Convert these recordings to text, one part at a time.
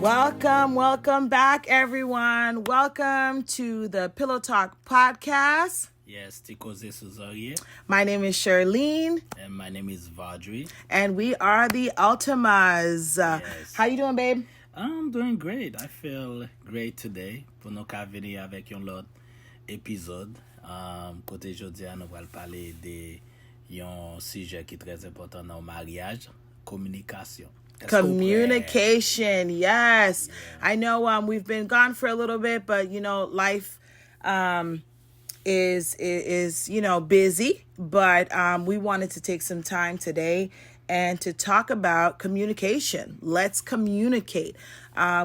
Welcome back, everyone. Welcome to the Pillow Talk podcast. Yes, Tikoze Suzarie. My name is Charlene. And my name is Vadri. And we are the Ultimas. Yes. How you doing, babe? I'm doing great. I feel great today. Pour nous venir avec un autre épisode. Côté aujourd'hui, nous allons parler de un sujet qui est très important dans le mariage, communication. Communication, yes. Yeah. I know we've been gone for a little bit, but life is busy. But we wanted to take some time today and to talk about communication. Let's communicate.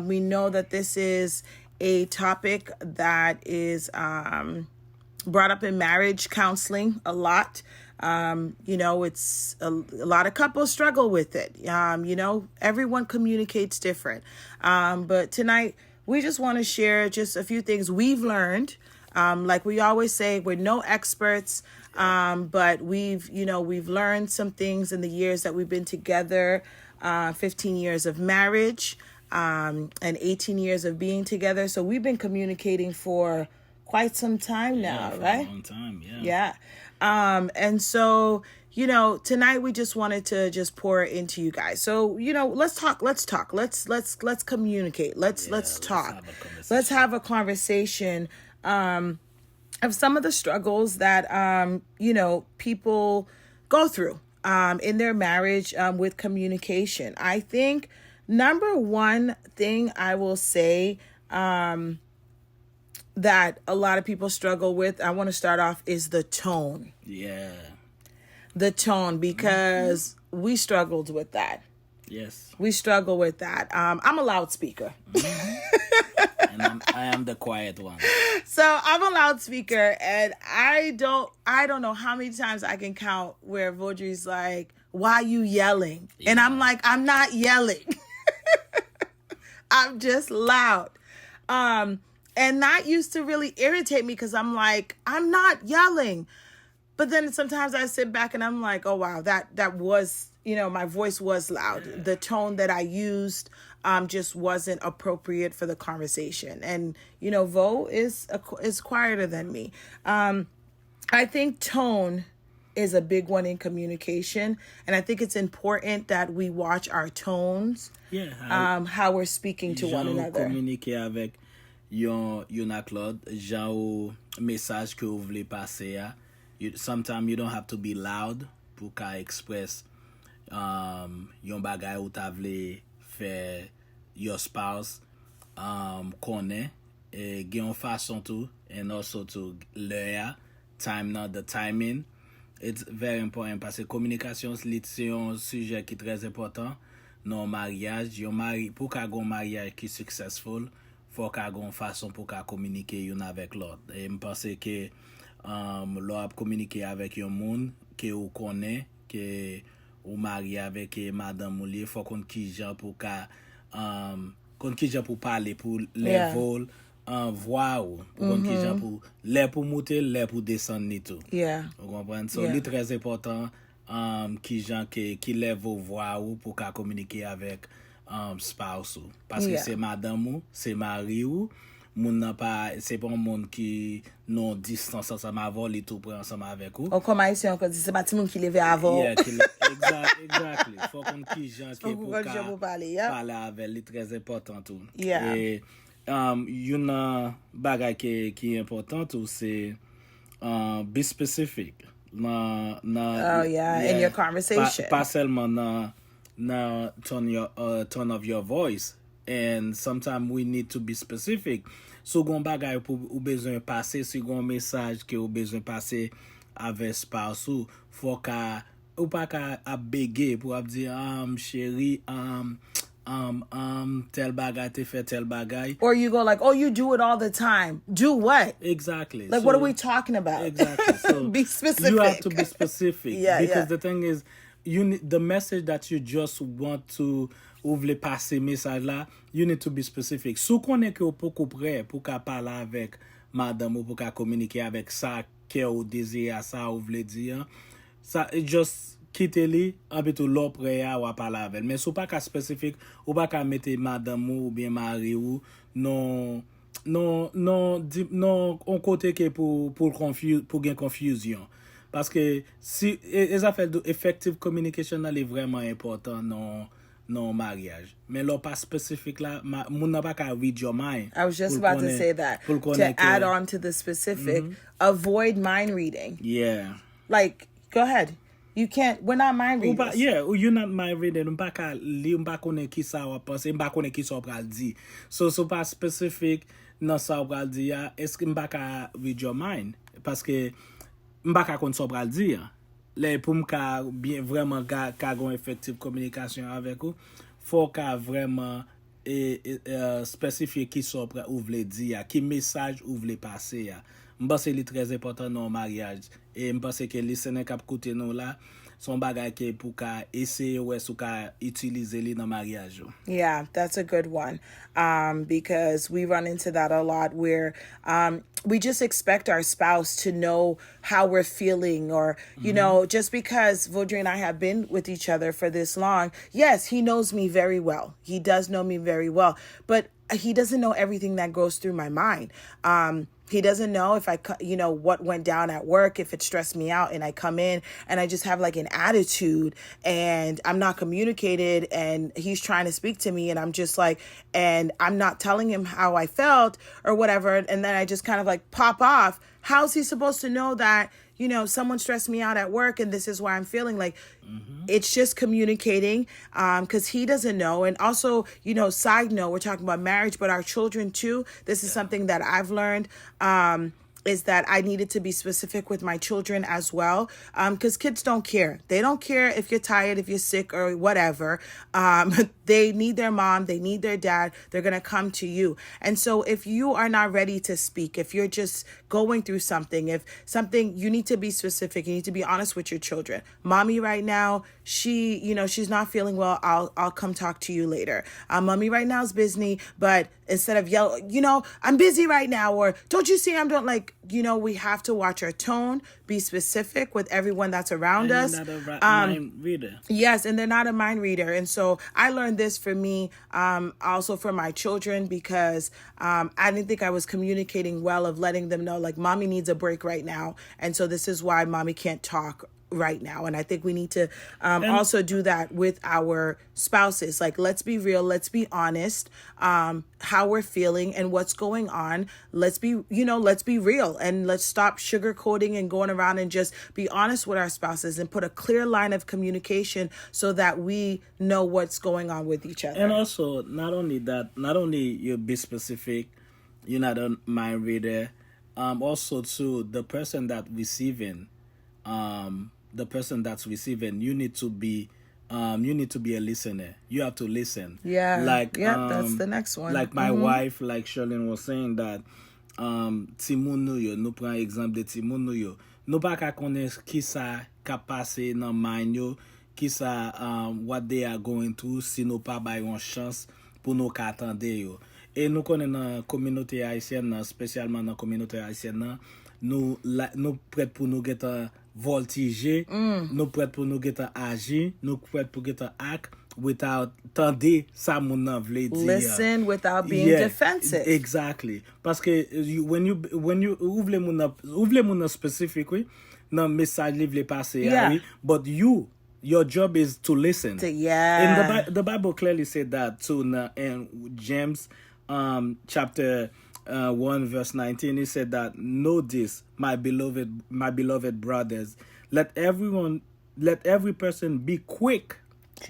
We know that this is a topic that is brought up in marriage counseling a lot. It's a lot of couples struggle with it. Everyone communicates different. But tonight we just want to share just a few things we've learned. Like we always say, we're no experts. But we've learned some things in the years that we've been together, 15 years of marriage, and 18 years of being together. So we've been communicating for quite some time now, right? A long time, yeah. Yeah. And so, tonight we just wanted to just pour into you guys. So, let's talk. Let's communicate. Let's talk. Let's have a conversation, of some of the struggles that, people go through, in their marriage, with communication. I think number one thing I will say, that a lot of people struggle with, I want to start off, is the tone. Yeah. The tone, because we struggled with that. Yes. We struggle with that. I'm a loudspeaker. Mm-hmm. And I am the quiet one. So I'm a loudspeaker, and I don't know how many times I can count where Vaudry's like, "Why are you yelling?" Yeah. And I'm like, "I'm not yelling. I'm just loud." And that used to really irritate me because I'm like, I'm not yelling. But then sometimes I sit back and I'm like, oh, wow, that was, my voice was loud. Yeah. The tone that I used just wasn't appropriate for the conversation. And, Vo is quieter than me. I think tone is a big one in communication. And I think it's important that we watch our tones, how we're speaking to one another. Communiquer avec yon aklod, jan ou message que vous voulez passer ya. Sometimes you don't have to be loud pour ka express yon bagay ou ta vle fè your spouse konnen, gen yon fason tou, and also to le ya, the timing. It's very important parce que communication c'est yon sujet qui très important dans mariage. Pour ka gon mariage qui successful, faut ka gon façon pour ka communiquer yon avec l'autre. Et me pense que l'autre communiquer avec yon moun que ou connaît, que ou marié avec madame ou li, faut qu'on ki jan pour ka pour parler, pour level voix ou pour qu'on ki jan pour l'air pour monter, l'air pour descendre ni tout. Yeah. Vous comprenez? So li très important ki jan qui level voix ou pour ka communiquer avec spouse ou. Parce que c'est madame ou, c'est mari ou, moun nan pas, c'est pas un monde qui non distance ensemble avant, les tout prend ensemble avec ou. Ou comme ici on dit c'est pas tout monde qui levé avant. Yeah, exactly. Faut qu'on qui gens qui pour parler avec, les très important tout. Yeah. Et une bagay qui est important tout, c'est be specific. In your conversation. Pas seulement tone of your voice, and sometimes we need to be specific. So gon bagay ou besoin passer, si gon message que ou besoin passer avec spouse ou, faut ka ou pas ka béguer pour dire chérie tel bagay te fait tel bagay. Or you go like, oh, you do it all the time. Do what? Exactly. Like, what are we talking about? Exactly. So be specific. You have to be specific. Because the thing is, the message that you just want to ou vle passer message là, you need to be specific. Sou konnen que ou beaucoup prêt pour ka parler avec madame ou pour ka communiquer avec ça que ou désire ça ou vle dire, ça just quitter li, en plutôt l'opre ya ou pas avec. Mais sou pas ka spécifique, ou pas ka mettre madame ou bien mari ou non on côté que pour gain confusion. Parce que si les affaires de effective communication est vraiment important non mariage. Mais là pas spécifique là, moun n'a pas qu'à read your mind. I was just about to say that. To add on to the specific, avoid mind reading. Yeah. Like, go ahead. You can't. We're not mind readers. You're not mind reader. M'pa ka li, m'pa konnen ki sa ou pense, m'pa konnen ki sa ou pral di. So pas specific nan sa ou pral di ya, eske m'pa ka read your mind? Parce que m'pa ka konn sa ou pral di ya. Le pou m'ka bien vraiment ka gon effective communication avec ou, faut ka vraiment spécifier ki sa ou vle di ya, ki message ou vle passer ya. M'pense li très important dans mariage et m'pense que les sene k'ap koute nou la son bagay ke pou ka essayer ou sou ka utiliser li dans mariage. Yeah, that's a good one. Because we run into that a lot where we just expect our spouse to know how we're feeling, or you know, just because Vaudrey and I have been with each other for this long, yes, he knows me very well. He does know me very well, but he doesn't know everything that goes through my mind. He doesn't know if what went down at work, if it stressed me out and I come in and I just have like an attitude and I'm not communicated and he's trying to speak to me and I'm just like, and I'm not telling him how I felt or whatever. And then I just kind of like pop off. How's he supposed to know that, someone stressed me out at work and this is why I'm feeling like it's just communicating, because he doesn't know. And also, side note, we're talking about marriage, but our children too. This is something that I've learned, is that I needed to be specific with my children as well, because kids don't care. They don't care if you're tired, if you're sick or whatever. They need their mom, they need their dad. They're going to come to you. And so if you are not ready to speak, if you're just going through something, you need to be specific. You need to be honest with your children. Mommy right now, she's not feeling well. I'll come talk to you later. Mommy right now is busy, but instead of yell, I'm busy right now, or don't you see I'm doing, like, we have to watch our tone, be specific with everyone that's around us. Not a mind reader. Yes, and they're not a mind reader. And so I learned this for me, also for my children, because I didn't think I was communicating well, of letting them know, like, mommy needs a break right now. And so this is why mommy can't talk right now. And I think we need to also do that with our spouses. Like, let's be real, let's be honest, how we're feeling and what's going on. Let's be real, and let's stop sugarcoating and going around, and just be honest with our spouses and put a clear line of communication so that we know what's going on with each other. And also, not only you be specific, you're not a mind reader, also too, the person that's receiving, you need to be a listener. You have to listen. Yeah. That's the next one. Like my wife, like Charlene was saying, that Timoun nou yo, nou pran exemple de Timoun nou yo. Nou pa ka konnen ki sa ka pase nan mind yo, ki sa what they are going through, si nou pa bay yon chance pou nou ka attende yo. Et nou konnen nan communauté haïtienne nan, spécialement nan communauté haïtienne nan, nou prêt pour nous get voltiger, nous prêt pour nous get agir, nous prêt pour get act without tande sa moun nan vle di. Listen without being defensive. Exactly. Parce que when you ouvle moun nan specific oui, nan message li vle passe oui, but your job is to listen. And the Bible clearly said that too in James chapter 1 verse 19, he said that, know this, my beloved brothers, let every person be quick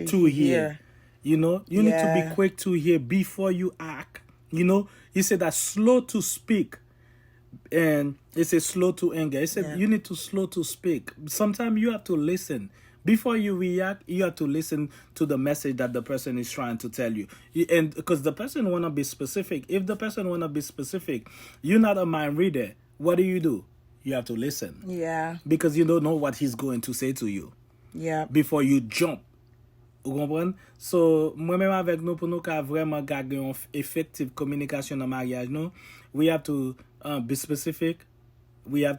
to hear. You need to be quick to hear before you act. He said that slow to speak, and he said slow to anger. He said you need to slow to speak. Sometimes you have to listen. Before you react, you have to listen to the message that the person is trying to tell you. And because the person want to be specific. If the person want to be specific, you're not a mind reader. What do? You have to listen. Yeah. Because you don't know what he's going to say to you. Yeah. Before you jump. Vous comprenez? So, moi-même avec nous, pour nous ka vraiment garder une effective communication dans mariage, no? We have to be specific. We're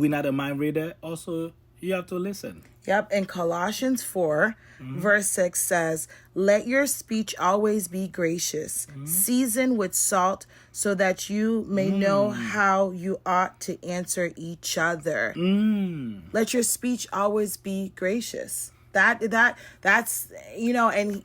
not a mind reader. Also, You have to listen. Yep. And Colossians 4, verse 6 says, let your speech always be gracious, seasoned with salt, so that you may know how you ought to answer each other. Let your speech always be gracious. That's and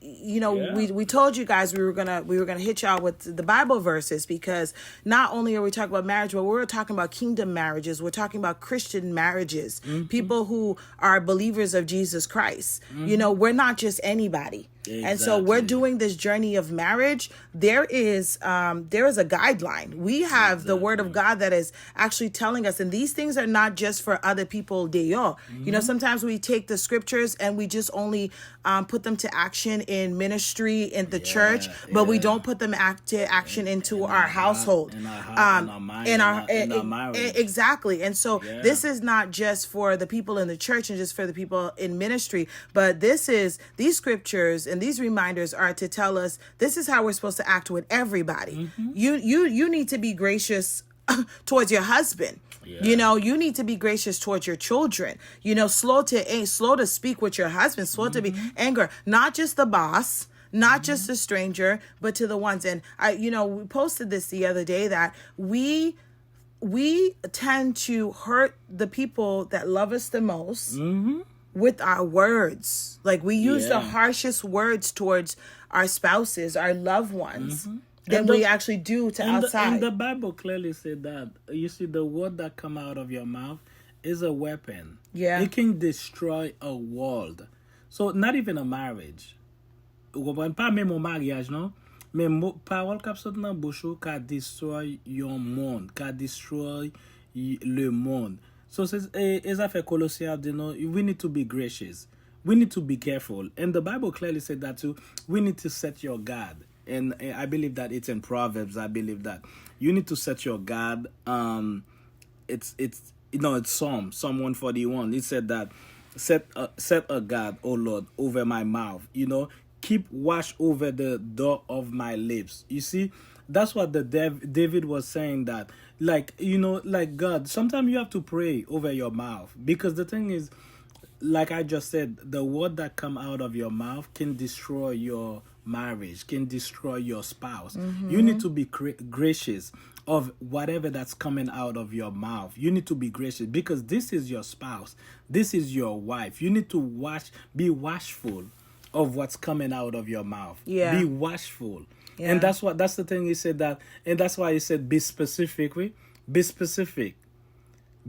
we told you guys we were gonna hit y'all with the Bible verses, because not only are we talking about marriage, but we're talking about kingdom marriages. We're talking about Christian marriages, people who are believers of Jesus Christ. We're not just anybody. Exactly. And so we're doing this journey of marriage. There is a guideline. We have the word of God that is actually telling us, and these things are not just for other people. Sometimes we take the scriptures and we just only put them to action in ministry, in the church, but we don't put them to action into our household, in our marriage. Exactly. And so this is not just for the people in the church and just for the people in ministry, but these scriptures and these reminders are to tell us this is how we're supposed to act with everybody. You need to be gracious towards your husband. You need to be gracious towards your children. Slow to speak with your husband, slow to be anger, not just the boss, not just a stranger, but to the ones. And we posted this the other day that we tend to hurt the people that love us the most with our words. Like, we use the harshest words towards our spouses, our loved ones, than we actually do to outside. And the Bible clearly said that, you see, the word that come out of your mouth is a weapon. Yeah. It can destroy a world. So, not even a marriage. Pas même un mariage, non? Mais parole kap sot nan bouchou ka destroy yon monde, ka destroy le monde. So, as I said, Colossians, we need to be gracious. We need to be careful. And the Bible clearly said that too. We need to set your guard. And I believe that it's in Proverbs. I believe that you need to set your guard. It's Psalm 141. It said that set a guard, O Lord, over my mouth. Keep watch over the door of my lips. You see, that's what David was saying, that like God, sometimes you have to pray over your mouth, because the thing is, like I just said, the word that come out of your mouth can destroy your marriage, can destroy your spouse. You need to be gracious of whatever that's coming out of your mouth. You need to be gracious, because this is your spouse, this is your wife. You need to be watchful of what's coming out of your mouth. Be watchful. And that's the thing he said, that, and that's why he said be specific. Be specific.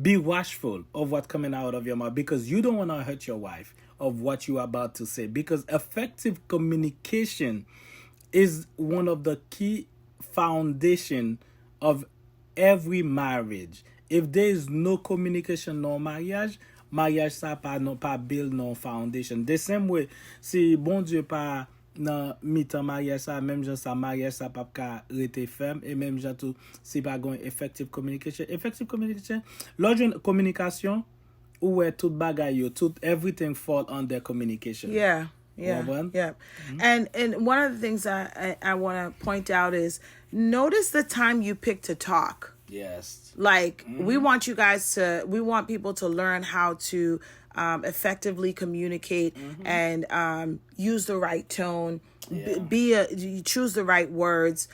Be watchful of what's coming out of your mouth, because you don't want to hurt your wife of what you're about to say, because effective communication is one of the key foundation of every marriage. If there is no communication, no mariage ça pas build no foundation. The same way, si bon Dieu pas nan mitan mariage ça, même gens ça mariage ça pas ka rete ferme, et même gens tout si pas gon effective communication. L'autre communication où tout bagay yo, tout everything fall under communication. Yeah. And one of the things I want to point out is, notice the time you pick to talk. Yes. Like, we want people to learn how to effectively communicate and use the right tone, choose the right words,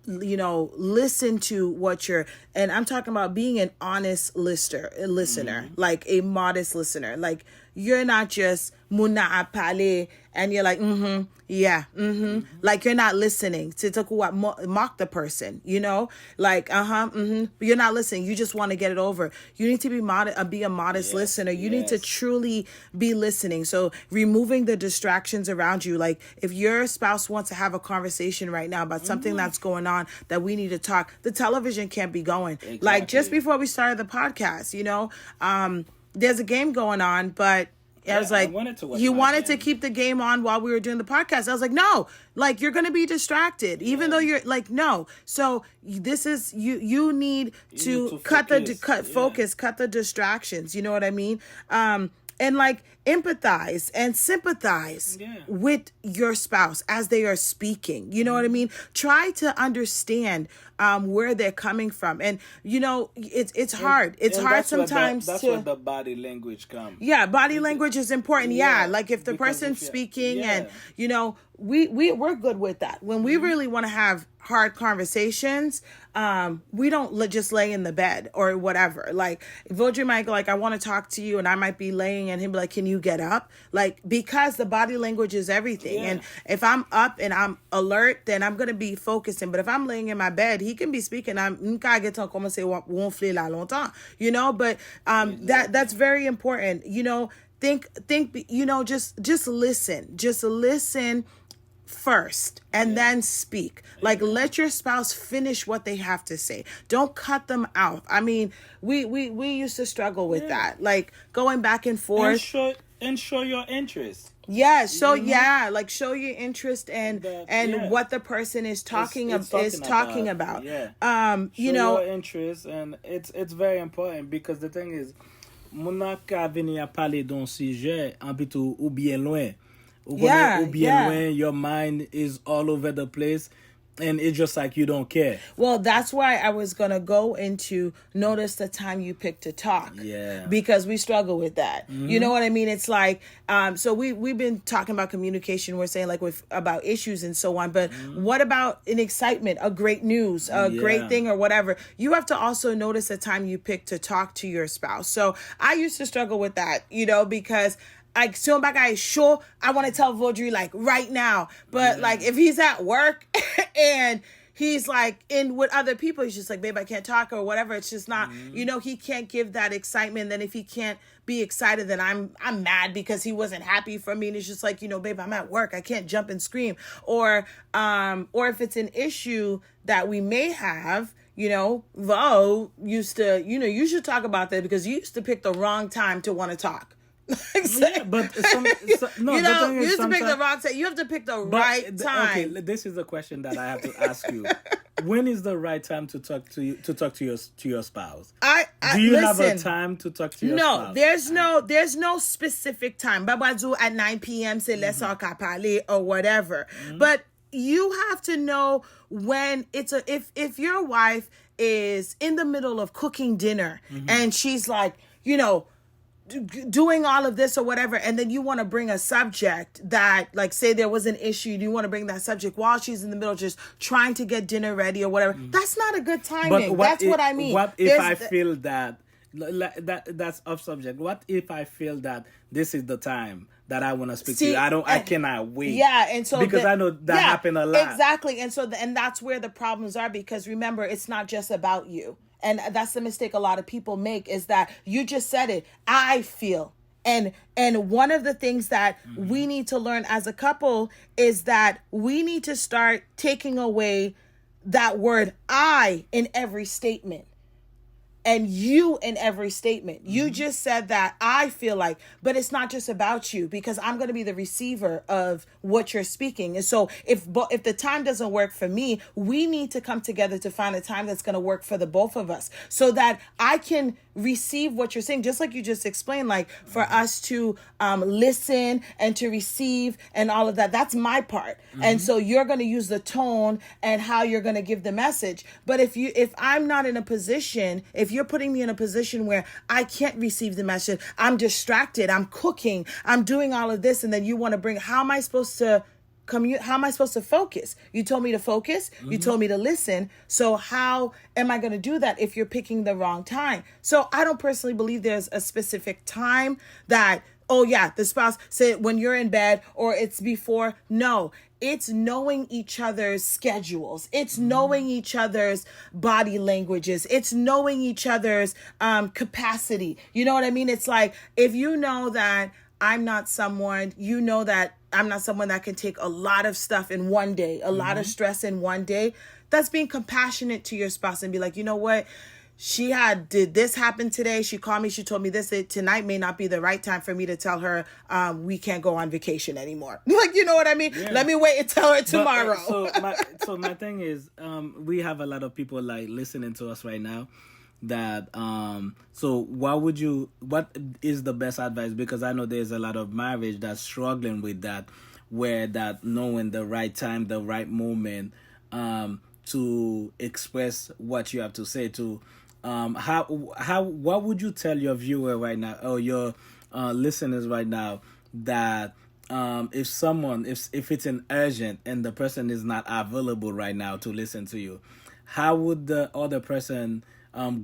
listen to what and I'm talking about being an honest listener, like a modest listener. Like, you're not just muna apale and you're like, like, you're not listening to mock the person, like, but you're not listening. You just want to get it over. You need to be a modest listener. You need to truly be listening. So removing the distractions around you. Like, if your spouse wants to have a conversation right now about something that's going on that we need to talk, the television can't be going. Exactly. Like, just before we started the podcast, there's a game going on, but I was like, you wanted to keep the game on while we were doing the podcast. I was like, no, like, you're going to be distracted, even though you're like, no. So this is, you need to focus, cut the distractions. You know what I mean? and like empathize and sympathize with your spouse as they are speaking. You know what I mean? Try to understand where they're coming from. And you know, it's hard. It's hard sometimes. That's where the body language comes. Yeah, body language is important. Yeah, like if the person's speaking and you know, we're good with that. When we really want to have hard conversations, we don't just lay in the bed or whatever. Like Vaudrey might go like, I want to talk to you, and I might be laying and he'll be like, can you get up? Like, because the body language is everything. And if I'm up and I'm alert, then I'm gonna be focusing. But if I'm laying in my bed, he can be speaking. You know, but that's very important. You know, think, you know, just listen first and then speak. Like, let your spouse finish what they have to say. Don't cut them out. I mean, we used to struggle with that, like going back and forth. And show your interest. Yeah, so like show your interest and what the person is talking about. Yeah. You know, your interest, and it's very important, because the thing is, mon ka venir parler d'un sujet en plutôt ou bien loin. Ou bien loin, your mind is all over the place. And it's just like you don't care. Well, that's why I was going to go into notice the time you pick to talk. Yeah. Because we struggle with that. Mm-hmm. You know what I mean? It's like, so we've been talking about communication. We're saying like about issues and so on. But what about an excitement, a great news, a great thing or whatever? You have to also notice the time you pick to talk to your spouse. So I used to struggle with that, you know, because like, so my guy is sure I want to tell Vaudrey like right now, but like if he's at work and he's like in with other people, he's just like, babe, I can't talk or whatever. It's just not, you know, he can't give that excitement. Then if he can't be excited, then I'm mad because he wasn't happy for me. And it's just like, you know, babe, I'm at work. I can't jump and scream. Or if it's an issue that we may have, you know, Vo used to, you know, you should talk about that because you used to pick the wrong time to want to talk. Yeah, but no, you know, you used to pick the wrong time. You have to pick the right time. Okay, this is the question that I have to ask you. When is the right time to talk to your spouse? Do you have a time to talk to your spouse? There's no specific time. Babazoo at 9 p.m. say let's talk parler or whatever. But you have to know when it's if your wife is in the middle of cooking dinner and she's like, you know, doing all of this or whatever, and then you want to bring a subject that, like, say there was an issue, you want to bring that subject while she's in the middle just trying to get dinner ready or whatever. That's not a good timing. That's what I mean. What if I feel that that's off subject? What if I feel that this is the time that I want to speak to you? I cannot wait. Yeah, and so because I know that happened a lot. Exactly, and so and that's where the problems are, because remember, it's not just about you. And that's the mistake a lot of people make, is that you just said it. I feel. And one of the things that we need to learn as a couple is that we need to start taking away that word I in every statement. And you in every statement. You just said that I feel like, but it's not just about you, because I'm going to be the receiver of what you're speaking. And so if the time doesn't work for me, we need to come together to find a time that's going to work for the both of us, so that I can receive what you're saying, just like you just explained, like for us to listen and to receive and all of that. That's my part. And so you're going to use the tone and how you're going to give the message. But if I'm not in a position, if you're putting me in a position where I can't receive the message, I'm distracted, I'm cooking, I'm doing all of this, and then you want to bring, how am I supposed to how am I supposed to focus? You told me to focus. You told me to listen. So how am I going to do that if you're picking the wrong time? So I don't personally believe there's a specific time that, oh yeah, the spouse said when you're in bed or it's before. No, it's knowing each other's schedules. It's knowing each other's body languages. It's knowing each other's capacity. You know what I mean? It's like, if you know that I'm not someone, you know that I'm not someone that can take a lot of stuff in one day, a lot of stress in one day. That's being compassionate to your spouse and be like, you know what? Did this happen today? She called me. She told me this. Tonight may not be the right time for me to tell her we can't go on vacation anymore. Like, you know what I mean? Yeah. Let me wait and tell her tomorrow. So my thing is, we have a lot of people like listening to us right now that so what is the best advice, because I know there's a lot of marriage that's struggling with that, where that knowing the right time, the right moment to express what you have to say, to how what would you tell your viewer right now, or your listeners right now, that if someone, if it's an urgent and the person is not available right now to listen to you, how would the other person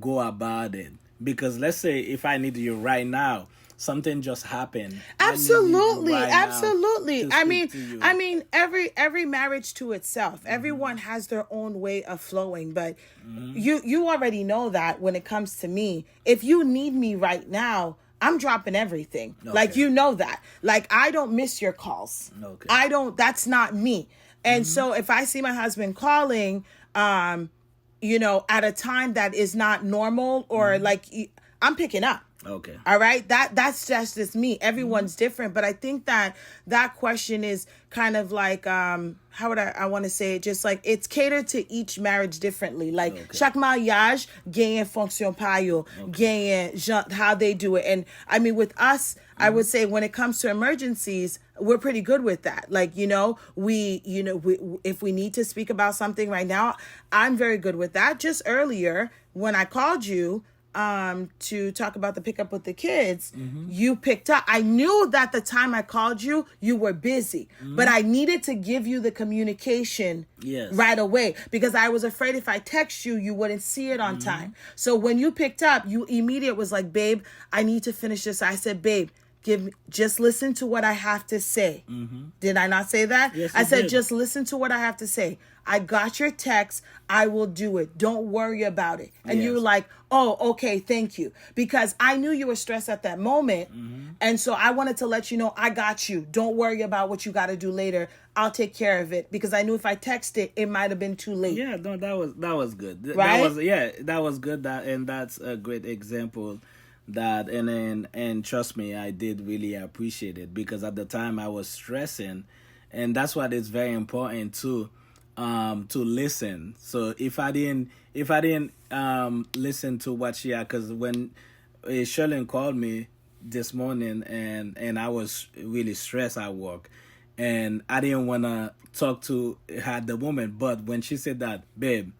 go about it? Because let's say if I need you right now, something just happened. Absolutely, I need you right now absolutely. to I speak mean, to you. every marriage to itself. Everyone has their own way of flowing, but you already know that when it comes to me, if you need me right now, I'm dropping everything. Like, Okay. you know that. Like, I don't miss your calls. Okay. I don't. That's not me. And so if I see my husband calling, at a time that is not normal, or like, I'm picking up. Okay. All right. That's just me. Everyone's different. But I think that question is kind of like, how would I want to say it? Just like, it's catered to each marriage differently. Like, chaque mariage gagne fonction pa yo, gagne how they do it. And I mean, with us, I would say when it comes to emergencies, we're pretty good with that. Like, we if we need to speak about something right now, I'm very good with that. Just earlier when I called you, to talk about the pickup with the kids, you picked up. I knew that the time I called you, you were busy, but I needed to give you the communication right away, because I was afraid if I text you, you wouldn't see it on time. So when you picked up, you immediate was like, babe, I need to finish this. I said, babe, just listen to what I have to say. Did I not say that? Yes, I you said, did. just listen to what I have to say. I got your text. I will do it. Don't worry about it. And you were Yes. like, oh, okay, thank you. Because I knew you were stressed at that moment. And so I wanted to let you know, I got you. Don't worry about what you got to do later. I'll take care of it. Because I knew if I texted, it might have been too late. Yeah, no, that was good. Right? That was good. And that's a great example. And trust me, I did really appreciate it, because at the time I was stressing, and that's what is very important too, to listen. So if I didn't listen to what she had, because when Sherlyn called me this morning, and I was really stressed at work, and I didn't want to talk to her at the moment, but when she said that, babe,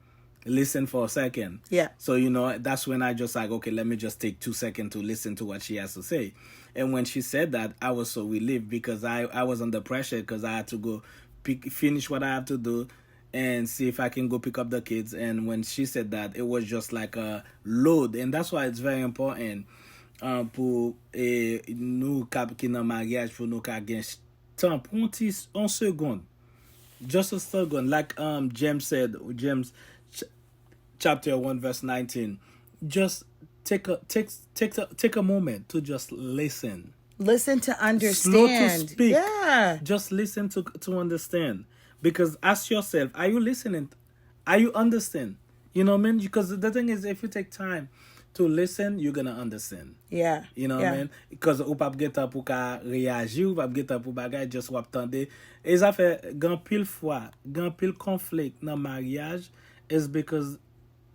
listen for a second. Yeah. So, that's when I just like, okay, let me just take 2 seconds to listen to what she has to say. And when she said that, I was so relieved, because I was under pressure, because I had to go finish what I have to do and see if I can go pick up the kids. And when she said that, it was just like a load. And that's why it's very important pour nous qui dans mariage, pour nous ka gen temps pour un second. Just a second, like James said, chapter 1 verse 19, just take a moment to just listen. Listen to understand. Slow to speak. Yeah. Just listen to understand. Because ask yourself, are you listening? Are you understand? You know what I mean? Because the thing is, if you take time to listen, you're gonna understand. Yeah. You know what I mean? Because ou pa get up pou ka reagir, ou pa get up pou bagay, just wap tande. E ça fait gan pile fois, gan pile conflict dans mariage is because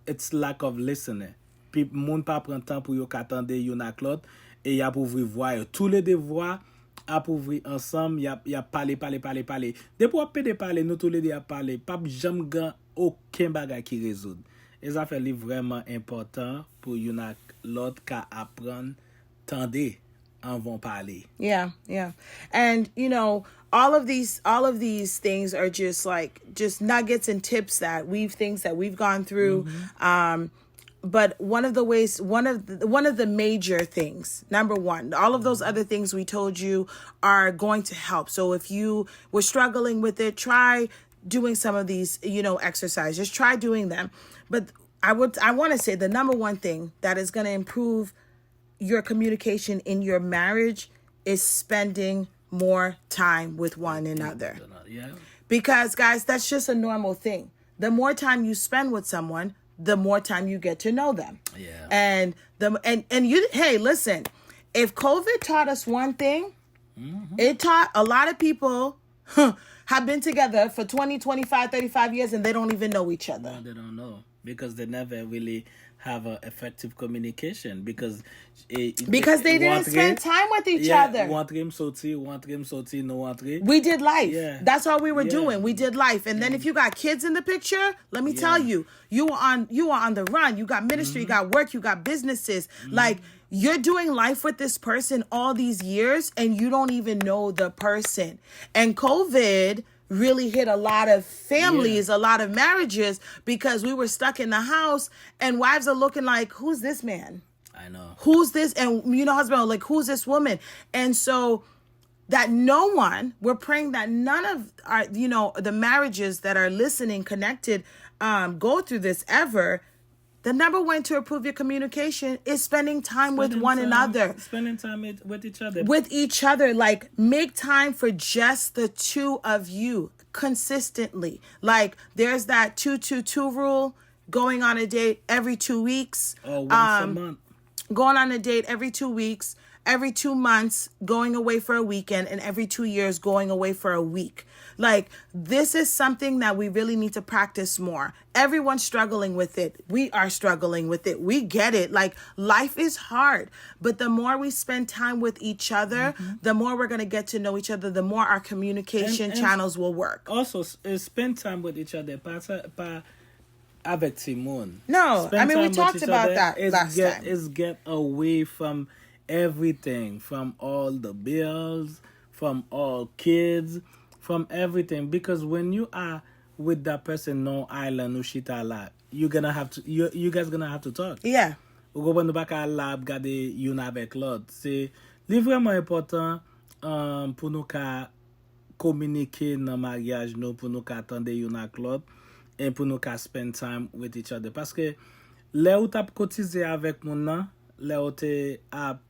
it's lack of listening. Puis moun pa pran temps pou yo katande yon ak l'autre, et y a pou ouvri voix yo. Tous les deux voix a pou ouvri ensemble, y a parler. Depo ap pede parler, nous tous les deux a parler, pa jam gan aucun bagay qui résoudre. Et ça fait li vraiment important pour yon ak l'autre ka apprendre tande en vont parler. Yeah, yeah. And all of these things are just nuggets and tips that we've gone through. But one of the major things, number one, all of those other things we told you are going to help. So if you were struggling with it, try doing some of these, exercises. Just try doing them. But I want to say the number one thing that is going to improve your communication in your marriage is spending more time with one another. Yeah. Because, guys, that's just a normal thing. The more time you spend with someone, the more time you get to know them. Yeah. And hey, listen, if COVID taught us one thing, it taught a lot of people have been together for 20, 25, 35 years and they don't even know each other. They don't know. because they never really have a effective communication because Because they didn't spend time with each other. Rentre sorti, no rentre. We did life. Yeah. That's all we were Yeah. doing. We did life. And then if you got kids in the picture, let me tell you, you were on the run. You got ministry, you got work, you got businesses. Like you're doing life with this person all these years and you don't even know the person. And COVID really hit a lot of families, a lot of marriages because we were stuck in the house and wives are looking like, who's this man? I know. Who's this? And husband are like, who's this woman? And so that we're praying that none of our, the marriages that are listening, connected, go through this ever. The number one to improve your communication is spending time with one another. Spending time with each other. With each other. Like, make time for just the two of you consistently. Like, there's that 2-2-2 rule, going on a date every 2 weeks. Or once a month. Going on a date every 2 weeks, every 2 months, going away for a weekend, and every 2 years, going away for a week. Like, this is something that we really need to practice more. Everyone's struggling with it. We are struggling with it. We get it. Like, life is hard. But the more we spend time with each other, the more we're going to get to know each other, the more our communication channels will work. Also, spend time with each other. Pas avec Timon. No, Spend we time with talked each about other that last time. Is get away from everything, from all the bills, from all kids, from everything. Because when you are with that person, no island, no shit a lot, you guys gonna have to talk. Yeah. Ou kompren nou pa ka lab gade yon avek lot. Se li vreman important pou nou ka komunike nan maryaj nou, pou nou ka atende yon ak lot, et pou nou ka spend time with each other. Paske le ou tap kotize avek moun nan, le ou te ap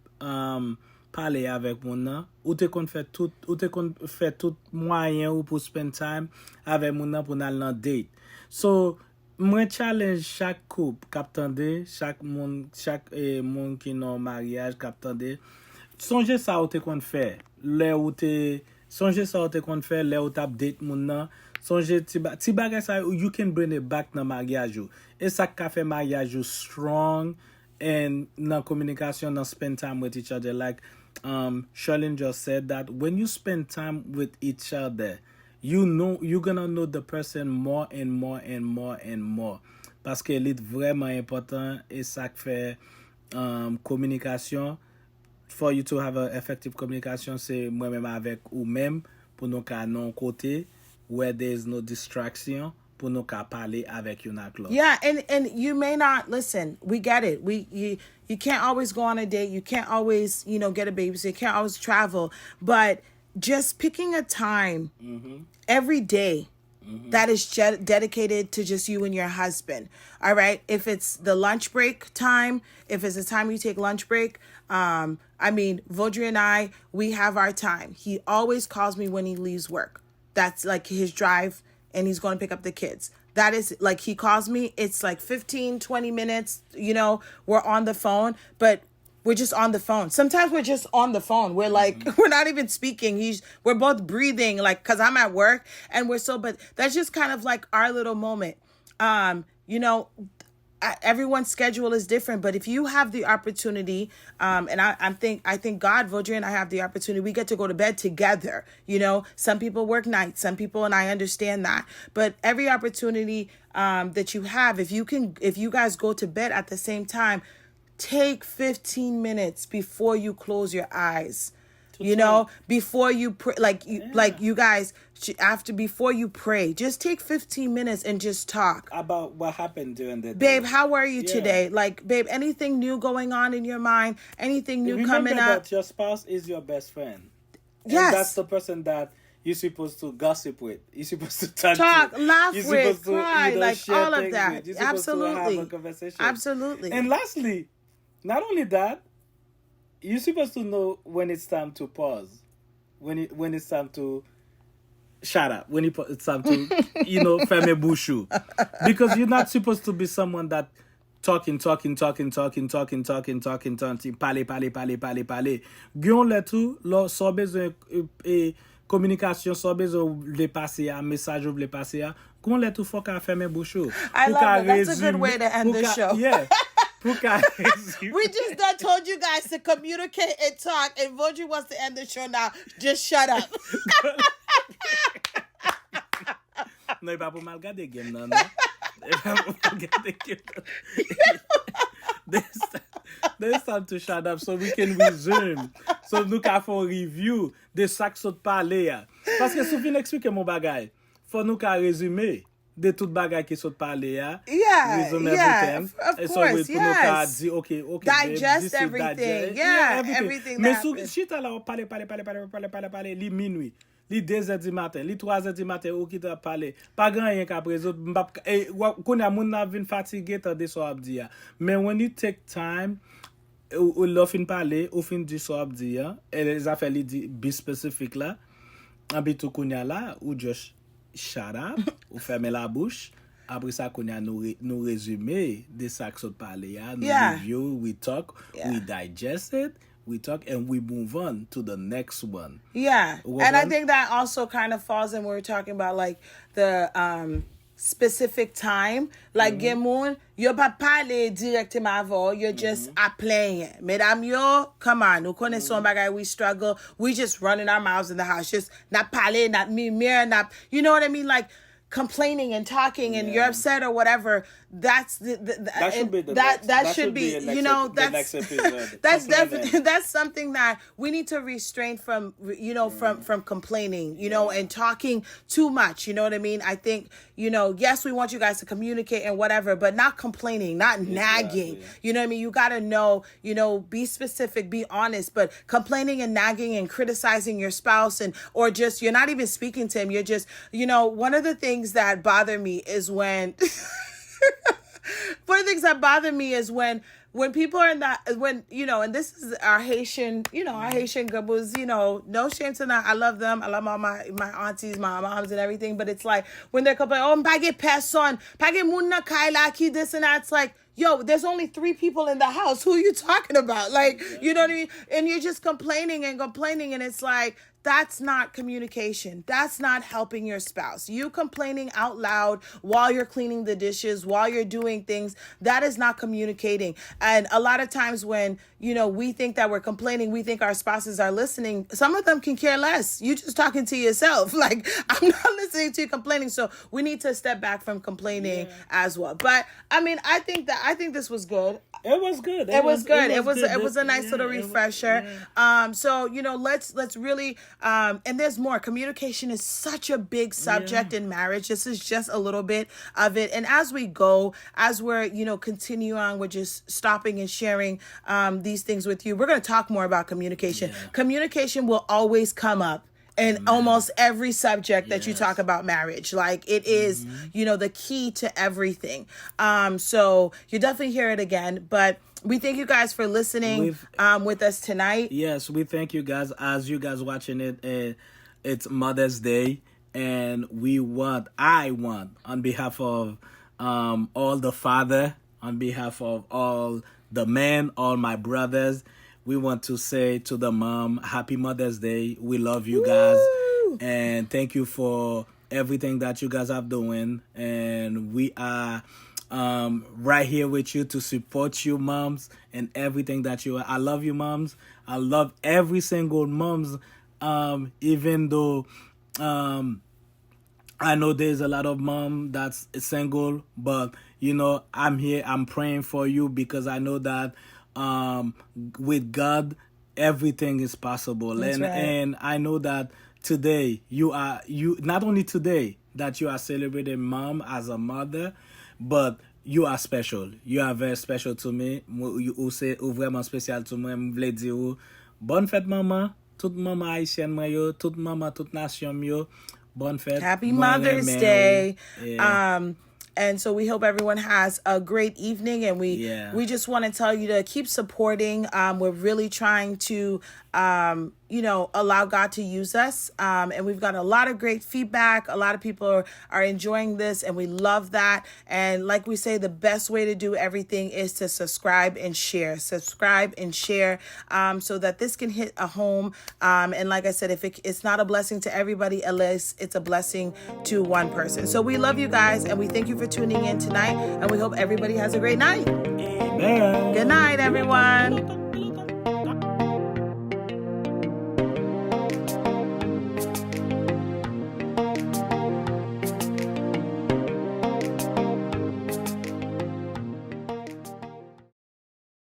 pale avek moun nan, ou te kon fè tout moyen ou pou spend time avek moun nan pou nan date. So, mwen challenge chaque couple kap tande, chaque moun ki nan mariage kap tande, sonje sa ou te kon fè, sonje sa ou te kon fè, le ou tap date moun nan, sonje ti bagay sa, you can bring it back nan mariage ou. E sa ka fè mariage ou strong, and nan communication, nan spend time with each other. Like Charlene just said that when you spend time with each other, you're gonna know the person more and more and more and more. Parce que lit vraiment important et ça fait communication. For you to have an effective communication, c'est moi-même avec ou même pour nous ka non côté where there is no distraction pour nous ka parler avec yon ak l'autre. Yeah, and you may not listen. We get it. You can't always go on a date. You can't always, get a babysitter. You can't always travel, but just picking a time every day that is dedicated to just you and your husband. All right. If it's the lunch break time, if it's the time you take lunch break, Vaudrey and I, we have our time. He always calls me when he leaves work. That's like his drive, and he's going to pick up the kids. That is like, he calls me, it's like 15, 20 minutes, we're on the phone, but we're just on the phone. Sometimes we're just on the phone. We're like, we're not even speaking. We're both breathing, like, cause I'm at work and but that's just kind of like our little moment. Everyone's schedule is different, but if you have the opportunity, and I think God, Vaudrey and I have the opportunity, we get to go to bed together. Some people work nights, some people, and I understand that, but every opportunity, that you have, if you guys go to bed at the same time, take 15 minutes before you close your eyes. Before you pray, you guys, before you pray, just take 15 minutes and just talk about what happened during the day. Babe, how are you today? Like, babe, anything new going on in your mind? Anything new coming up? Remember that your spouse is your best friend. Yes. And that's the person that you're supposed to gossip with. You're supposed to talk, laugh you're with, supposed to, cry, like all of that. You're supposed Absolutely. to have a conversation. Absolutely. And lastly, not only that, you're supposed to know when it's time to pause, when it's time to shut up, when it's time to, ferme bouchou. Because you're not supposed to be someone that talking, parler. Gyon le tout, lo so bezwen communication so bezo vle pase ya, message ou vle pase ya, kon let ou fok a ferme bouche ou. I Pou love ka that. That's a good resume- way to end pou the ka- show. Yeah. Pou ka resume- We just done told you guys to communicate and talk, and Voji wants to end the show now. Just shut up. Non, e pa pou mal gade game nan, non? E pa pou mal gade game nan. There's time to shut up so we can resume. So nou ka fon review de sak sot pale ya. Paske sou fin explike mon bagay, fò nou ka resume de tout bagay ki sot pale ya. Yeah, Resume yeah, everything. of And course, pou nou ka yes. di, okay, Digest babe, this is everything. digest. Yeah, everything Men that sou happens. chita la ou pale, li minui. Li 2h di matin, li 3h di matin ou ki te pale. Pa gran yen ka prezot. Koun ya moun na vin fatige ta de so ap di ya. Men when you take time, ou lo fin pale, ou fin di so ap di ya, e zafè li di be specific la, an bitou koun ya la, ou just shut up, ou ferme la bouche, apre sa koun ya nou resume de sa k sot pale ya, nou Yeah. review, we talk, Yeah. we digest it, we talk, and we move on to the next one. Yeah. Well And I done. think that also kind of falls in what we're talking about, like the specific time. Like Gemoun, yo pa pale directement avant, you're just a playing. Mesdames yo, come on, nous connaissons bagay, we struggle, we just running our mouths in the house, just not pale, not mimir, not, you know what I mean? Like complaining and talking and you're upset or whatever. That's That should be the that next- should be, the next you know, the next that's episode. that's Complaining. definitely that's something that we need to restrain from, you know, from complaining, you know, and talking too much, you know what I mean? I think, you know, yes, we want you guys to communicate and whatever, but not complaining, not nagging. You know what I mean? You got to know, you know, be specific, be honest, but complaining and nagging and criticizing your spouse and or just you're not even speaking to him, you're just, you know, one of the things that bother me is when one of the things that bother me is when people are in that, when, you know, and this is our Haitian, you know, our Haitian gabus, you know, no shame to that. I love them. I love all my aunties, my moms and everything. But it's like when they're complaining, oh, page person, page munna kaila ki this and that. It's like, yo, there's only 3 people in the house. Who are you talking about? Like, you know what I mean? And you're just complaining. And it's like, that's not communication. That's not helping your spouse. You complaining out loud while you're cleaning the dishes, while you're doing things, that is not communicating. And a lot of times when, you know, we think that we're complaining, we think our spouses are listening. Some of them can care less. You just talking to yourself. Like, I'm not listening to you complaining. So we need to step back from complaining as well. But I mean, I think this was good. It was good. It was good. It was good. a nice little refresher. So, you know, let's really and there's more. Communication is such a big subject in marriage. This is just a little bit of it. And as we go, as we're, you know, continue on, we're just stopping and sharing these things with you. We're going to talk more about communication. Communication will always come up in almost every subject that you talk about marriage. Like it is, you know, the key to everything. So you definitely hear it again, but we thank you guys for listening with us tonight. Yes, we thank you guys. As you guys watching it, it's Mother's Day, and I want, on behalf of all the father, on behalf of all the men, all my brothers, we want to say to the mom, Happy Mother's Day. We love you guys, and thank you for everything that you guys are doing, and we are right here with you to support you moms and everything that you are. I love you moms. I love every single moms, even though I know there's a lot of mom that's single, but you know, I'm here, I'm praying for you because I know that with God everything is possible. That's right. And I know that today you not only today that you are celebrating mom as a mother, but you are special. You are very special to me. Ou vraiment spécial to moi. M'vle di ou bonne fête maman. Tout maman haïtienne moi yo, tout maman, toute nation yo. Bonne fête. Happy Moi, Mother's remè, Day. yeah. And so we hope everyone has a great evening, and we just want to tell you to keep supporting. We're really trying to allow God to use us. And we've got a lot of great feedback. A lot of people are enjoying this, and we love that. And like we say, the best way to do everything is to subscribe and share. Subscribe and share so that this can hit a home. And like I said, if it's not a blessing to everybody, at least it's a blessing to one person. So we love you guys, and we thank you for tuning in tonight. And we hope everybody has a great night. Amen. Good night, everyone.